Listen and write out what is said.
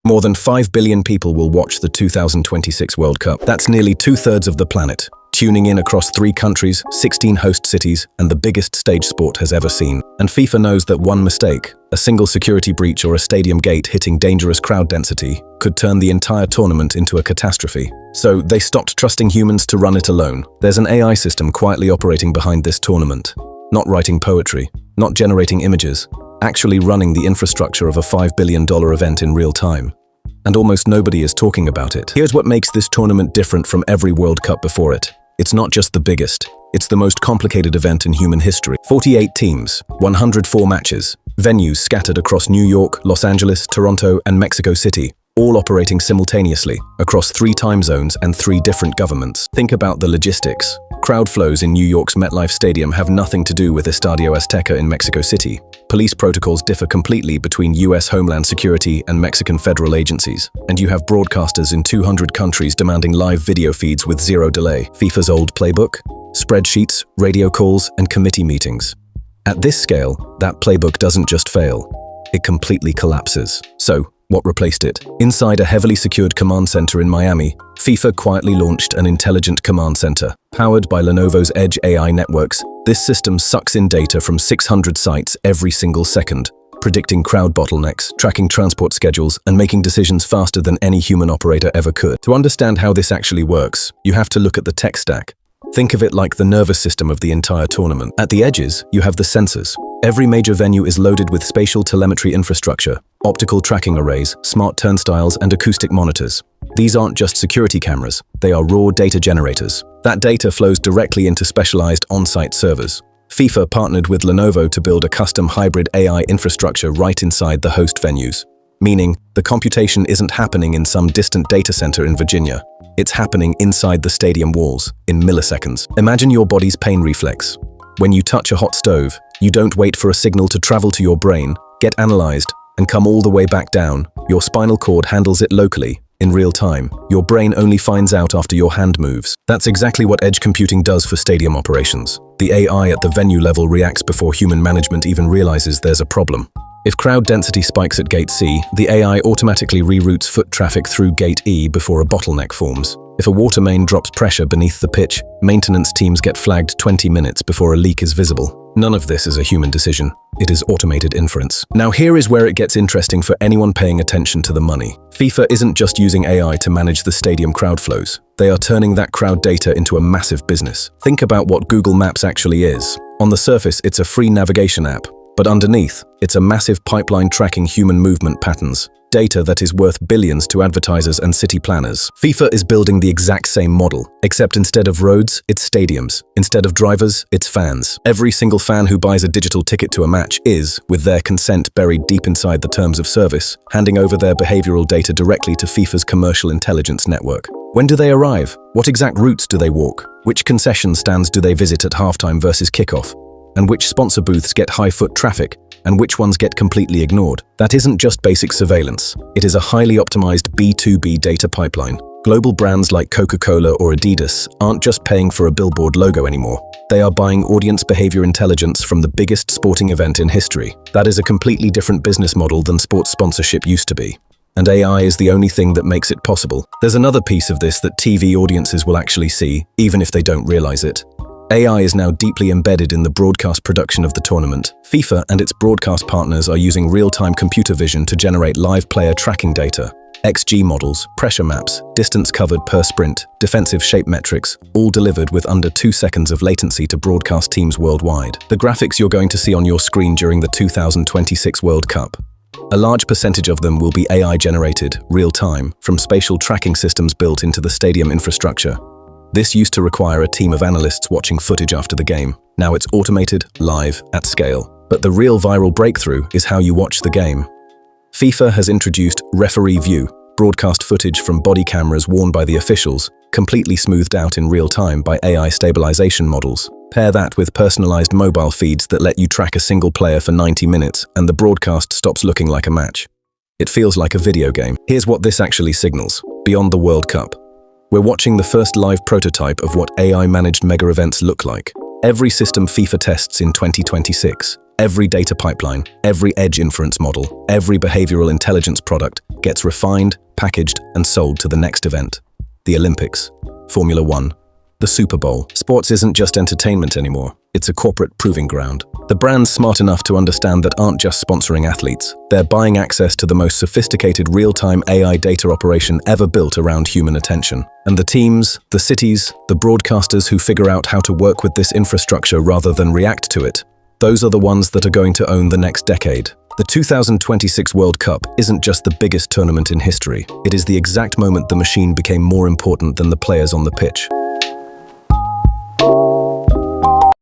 More than 5 billion people will watch the 2026 World Cup. That's nearly 2/3 of the planet, tuning in across 3 countries, 16 host cities, and the biggest stage sport has ever seen. And FIFA knows that one mistake, a single security breach or a stadium gate hitting dangerous crowd density, could turn the entire tournament into a catastrophe. So they stopped trusting humans to run it alone. There's an AI system quietly operating behind this tournament, not writing poetry, not generating images, actually running the infrastructure of a $5 billion event in real time. And almost nobody is talking about it. Here's what makes this tournament different from every World Cup before it. It's not just the biggest, it's the most complicated event in human history. 48 teams, 104 matches, venues scattered across New York, Los Angeles, Toronto, and Mexico City, all operating simultaneously across 3 time zones and 3 different governments. Think about the logistics. Crowd flows in New York's MetLife Stadium have nothing to do with Estadio Azteca in Mexico City. Police protocols differ completely between US Homeland Security and Mexican federal agencies. And you have broadcasters in 200 countries demanding live video feeds with 0 delay. FIFA's old playbook? Spreadsheets, radio calls, and committee meetings. At this scale, that playbook doesn't just fail, it completely collapses. So, what replaced it? Inside a heavily secured command center in Miami, FIFA quietly launched an intelligent command center. Powered by Lenovo's Edge AI networks, this system sucks in data from 600 sites every single second, predicting crowd bottlenecks, tracking transport schedules, and making decisions faster than any human operator ever could. To understand how this actually works, you have to look at the tech stack. Think of it like the nervous system of the entire tournament. At the edges, you have the sensors. Every major venue is loaded with spatial telemetry infrastructure, optical tracking arrays, smart turnstiles, and acoustic monitors. These aren't just security cameras, they are raw data generators. That data flows directly into specialized on-site servers. FIFA partnered with Lenovo to build a custom hybrid AI infrastructure right inside the host venues, meaning the computation isn't happening in some distant data center in Virginia. It's happening inside the stadium walls, in milliseconds. Imagine your body's pain reflex. When you touch a hot stove, you don't wait for a signal to travel to your brain, get analyzed, and come all the way back down. Your spinal cord handles it locally, in real time. Your brain only finds out after your hand moves. That's exactly what edge computing does for stadium operations. The AI at the venue level reacts before human management even realizes there's a problem. If crowd density spikes at Gate C, the AI automatically reroutes foot traffic through Gate E before a bottleneck forms. If a water main drops pressure beneath the pitch, maintenance teams get flagged 20 minutes before a leak is visible. None of this is a human decision. It is automated inference. Now here is where it gets interesting for anyone paying attention to the money. FIFA isn't just using AI to manage the stadium crowd flows. They are turning that crowd data into a massive business. Think about what Google Maps actually is. On the surface, it's a free navigation app. But underneath, it's a massive pipeline tracking human movement patterns, data that is worth billions to advertisers and city planners. FIFA is building the exact same model, except instead of roads, it's stadiums. Instead of drivers, it's fans. Every single fan who buys a digital ticket to a match is, with their consent buried deep inside the terms of service, handing over their behavioral data directly to FIFA's commercial intelligence network. When do they arrive? What exact routes do they walk? Which concession stands do they visit at halftime versus kickoff? And which sponsor booths get high foot traffic, and which ones get completely ignored. That isn't just basic surveillance. It is a highly optimized B2B data pipeline. Global brands like Coca-Cola or Adidas aren't just paying for a billboard logo anymore. They are buying audience behavior intelligence from the biggest sporting event in history. That is a completely different business model than sports sponsorship used to be. And AI is the only thing that makes it possible. There's another piece of this that TV audiences will actually see, even if they don't realize it. AI is now deeply embedded in the broadcast production of the tournament. FIFA and its broadcast partners are using real-time computer vision to generate live player tracking data. XG models, pressure maps, distance covered per sprint, defensive shape metrics, all delivered with under 2 seconds of latency to broadcast teams worldwide. The graphics you're going to see on your screen during the 2026 World Cup, a large percentage of them will be AI-generated, real-time, from spatial tracking systems built into the stadium infrastructure. This used to require a team of analysts watching footage after the game. Now it's automated, live, at scale. But the real viral breakthrough is how you watch the game. FIFA has introduced Referee View, broadcast footage from body cameras worn by the officials, completely smoothed out in real time by AI stabilization models. Pair that with personalized mobile feeds that let you track a single player for 90 minutes, and the broadcast stops looking like a match. It feels like a video game. Here's what this actually signals, beyond the World Cup. We're watching the first live prototype of what AI-managed mega-events look like. Every system FIFA tests in 2026, Every data pipeline, every edge inference model, every behavioral intelligence product gets refined, packaged, and sold to the next event. The Olympics, Formula One, the Super Bowl. Sports isn't just entertainment anymore. It's a corporate proving ground. The brands smart enough to understand that aren't just sponsoring athletes. They're buying access to the most sophisticated real-time AI data operation ever built around human attention. And the teams, the cities, the broadcasters who figure out how to work with this infrastructure rather than react to it, those are the ones that are going to own the next decade. The 2026 World Cup isn't just the biggest tournament in history. It is the exact moment the machine became more important than the players on the pitch.